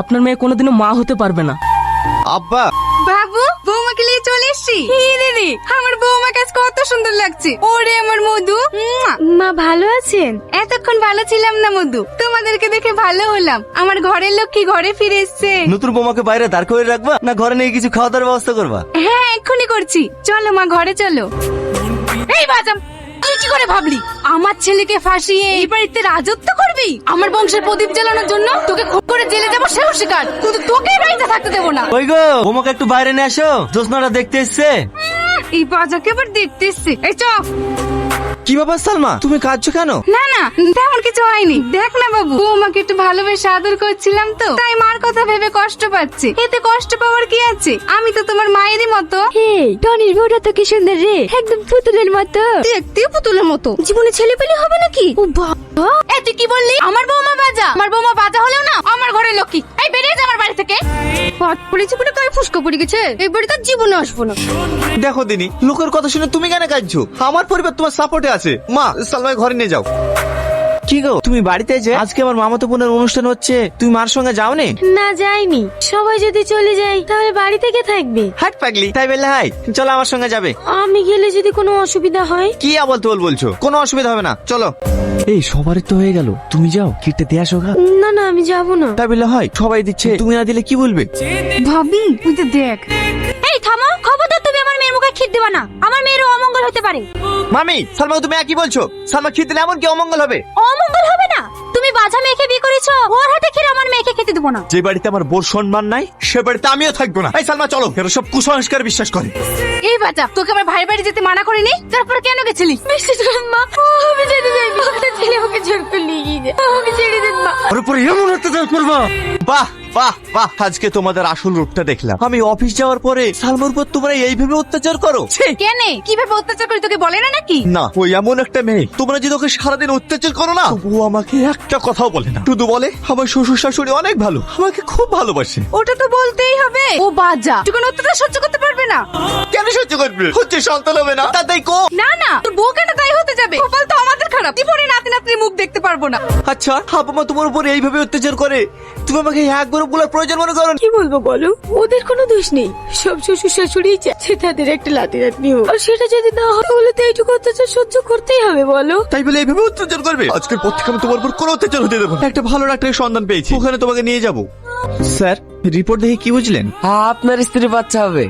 আপনার মেয়ে কোনোদিনও মা হতে পারবে না। আব্বা বাবু বৌমাকে নিয়ে চলে এসছি। দিদি আমার বৌমা কাজ কত সুন্দর লাগছে। ওরে আমার মধু, মা ভালো আছেন? এতক্ষণ ভালো ছিলাম না মধু, তোমাদেরকে দেখে ভালো হলাম। আমার ঘরের লক্ষ্মী ঘরে ফিরে এসছে। নতুন বৌমাকে বাইরে দাঁড় করে রাখবা না ঘরে নিয়ে কিছু খাওয়া দাওয়ার ব্যবস্থা করবা? হ্যাঁ এক্ষুনি করছি, চলো মা ঘরে চলো। এই বাজাম, তুই কি করে ভাবলি আমার ছেলেকে ফাঁসিয়ে এই বাড়িতে রাজত্ব করবি? আমার বংশের প্রদীপ জ্বালানোর জন্য তোকে খুব করে জেলে যাবো সেও শিকার, কিন্তু তোকে এই বাড়িতে থাকতে দেবো না। ওই গো বৌমাকে একটু বাইরে নিয়ে আসো, জোসনাটা দেখতে এসছে। এই বাজাকে আবার দেখতে এসছে। এই চ। কি ব্যাপার সালমা, তুমি কাঁদছো কেন? না না তেমন কিছু হয়নি। দেখ না বাবু, বৌমাকে একটু ভালোবেসে আদর করছিলাম তো, তাই মার কথা ভেবে কষ্ট পাচ্ছে। এতে কষ্ট পাওয়ার কি আছে? আমি তো তোমার মায়েরই মতো। টনির বউটা তো কি সুন্দর রে, একদম পুতুলের মতো। দেখতেও পুতুলের মতো। জীবনে ছেলে পেলে হবে নাকি? ও বাবা, এ তুই কি বললি? আমার বৌমা বাজা? আমার বৌমা বাজা হলেও না আমার ঘরের লক্ষ্মী। এই বেরিয়ে যা আমার বাড়ি থেকে। পাট পড়েছে বলে গায়ে ফুসকা পড়ে গেছে, এই বাড়িতে জীবনে আসবো না। দেখো দিনি, লোকের কথা শুনে তুমি কেন কাঁদছো? আমার পরিবার তোমার সাপোর্টে আছে। মা সালমাকে ঘরে নিয়ে যাও। কি গো তুমি বাড়িতে যে আজকে আমার মামাতো বোনের অনুষ্ঠান হচ্ছে, তুমি মার সঙ্গে যাওনি? না যাইনি, সবাই যদি চলে যায় তাহলে বাড়ি থেকে থাকবে। হাট পাগলি, তাই বললে হাই চলো আমার সঙ্গে যাবে। আমি গেলে যদি কোনো অসুবিধা হয়? কি আবল তোল বলছো, কোনো অসুবিধা হবে না, চলো। এই সবারই তো হয়ে গেল, তুমি যাও কিটে দিয়ে আসো গা। না না আমি যাব না। তাই বললে হয়? সবাই দিচ্ছে, তুমি না দিলে কি বলবে? ভাবি তুই তো দেখ। এই থামো, খবরদার তুমি আমার মেয়ের মুখে খিদ দিবা না, আমার মেয়েরও অমঙ্গল হতে পারে। মামি সালমা তুমি একই বলছো? সালমা খিদ দিলে এমন কি অমঙ্গল হবে? অমঙ্গল হবে না? তুমি বাজা মেয়েকে বিয়ে করেছো, ওর হাতে খেলে আমার মেয়েকে খেতে দেবো না। যে বাড়িতে আমার বোর সম্মান নাই সে বাড়িতে আমিও থাকবো না। এই সালমা চলো, এরা সব কুসংস্কার বিশ্বাস করে। এই বাজা, তোকে আমার ভাই বাড়ি যেতে মানা করিনি, তারপর কেন গেছিলি? মা আমি যেতে চাইনি, আপনার ছেলে আমাকে জোর করে নিয়ে গিয়েছে, আমাকে ছেড়ে দেন মা। ওর উপরে এমন অত্যাচার করবা? বাহ বাহ বাহ, আজকে তোমাদের আসল রূপটা দেখলাম। আমি অফিস যাওয়ার পরে সালমার উপর তোমরা এইভাবে অত্যাচার করো? ছি! কেনে কিভাবে অত্যাচার করি তোকে বলে না নাকি? না, ওই এমন একটা মেয়ে, তোমরা যদি ওকে সারাদিন অত্যাচার করো না, ও আমাকে একটা কথাও বলে না, শুধু বলে আমার শ্বশুর শাশুড়ি অনেক ভালো, আমাকে খুব ভালোবাসে। ওটা তো বলতেই হবে। ও বাজা, তুই কোনো অত্যাচার সহ্য করতে পারবে না। কেন সহ্য করবে? হচ্ছে সন্তান হবে না, তাতেই কো। না না, তোর বউ কেন তাই হতে যাবে? কপাল তো আমাদের খারাপ, জীবনে নাতি নাতনির মুখ দেখতে পারবো না। আচ্ছা আপা মা তোমার উপর এইভাবে অত্যাচার করে, তুমি আমাকে একবার বলার প্রয়োজন মনে করো? কি বলবো বলো, ওদের কোনো দোষ নেই, সব শ্বশুর শাশুড়ি চাচ্ছে তাদের একটা লাতি নাতনি হোক, আর সেটা যদি না হয় তাহলে তো এইটুকু অত্যাচার সহ্য করতেই হবে বলো। তাই বলে এইভাবে অত্যাচার করবে? আজকের পর থেকে আমি তোমার উপর কোনো অত্যাচার হতে দেবো না। একটা ভালো ডাক্তারের সন্ধান পেয়েছি, ওখানে তোমাকে নিয়ে যাবো। স্যার রিপোর্ট দেখে কি বুঝলেন? আপনার স্ত্রী বাচ্চা হবে।